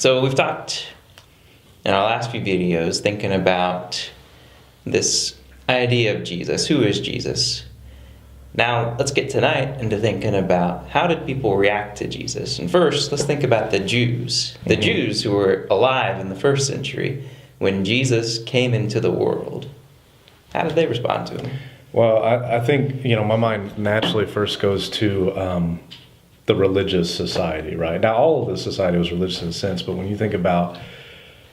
So we've talked in our last few videos thinking about this idea of Jesus. Who is Jesus? Now, let's get tonight into thinking about how did people react to Jesus. And first, let's think about the Jews. The Jews who were alive in the first century when Jesus came into the world. How did they respond to him? Well, I think, my mind naturally first goes to the religious society, right? Now, all of the society was religious in a sense, but when you think about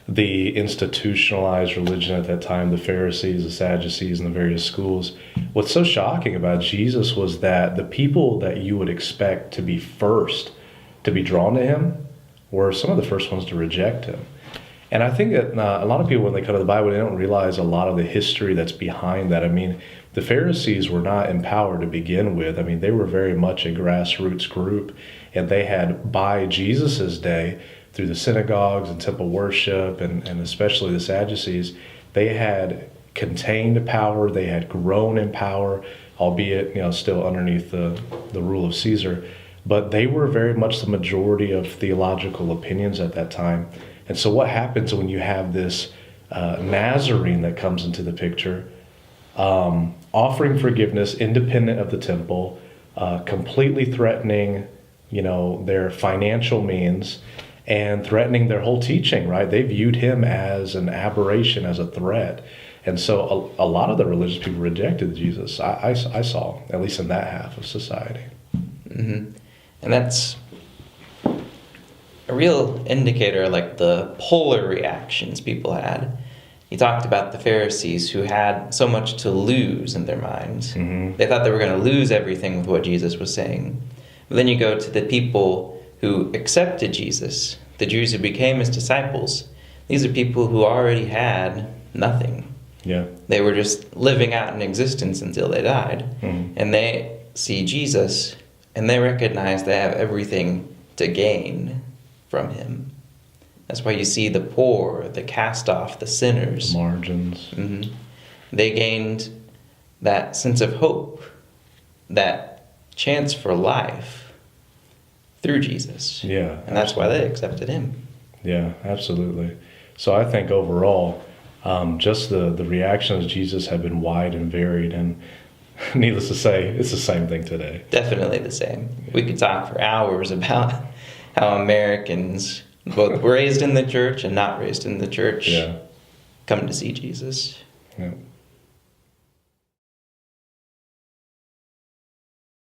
the institutionalized religion at that time, the Pharisees, the Sadducees, and the various schools, what's so shocking about Jesus was that the people that you would expect to be first to be drawn to him were some of the first ones to reject him. And I think that a lot of people, when they come to the Bible, they don't realize a lot of the history that's behind that. I mean, the Pharisees were not empowered to begin with. I mean, they were very much a grassroots group, and they had, by Jesus's day, through the synagogues and temple worship, and especially the Sadducees, they had contained power, they had grown in power, albeit, still underneath the rule of Caesar. But they were very much the majority of theological opinions at that time. And so what happens when you have this Nazarene that comes into the picture, offering forgiveness independent of the temple, completely threatening, their financial means, and threatening their whole teaching, right? They viewed him as an aberration, as a threat. And so a lot of the religious people rejected Jesus. I saw, at least in that half of society. Mm-hmm. And that's a real indicator, like the polar reactions people had. He talked about the Pharisees who had so much to lose in their minds. Mm-hmm. They thought they were going to lose everything with what Jesus was saying. But then you go to the people who accepted Jesus, the Jews who became his disciples. These are people who already had nothing. Yeah. They were just living out in existence until they died. Mm-hmm. And they see Jesus, and they recognize they have everything to gain from him. That's why you see the poor, the cast off, the sinners. The margins. Mm-hmm. They gained that sense of hope, that chance for life through Jesus. Yeah. And that's why they accepted him. Yeah, absolutely. So I think overall, just the reactions of Jesus have been wide and varied, and needless to say, it's the same thing today. Definitely the same. We could talk for hours about how Americans, both raised in the church and not raised in the church, come to see Jesus. Yeah.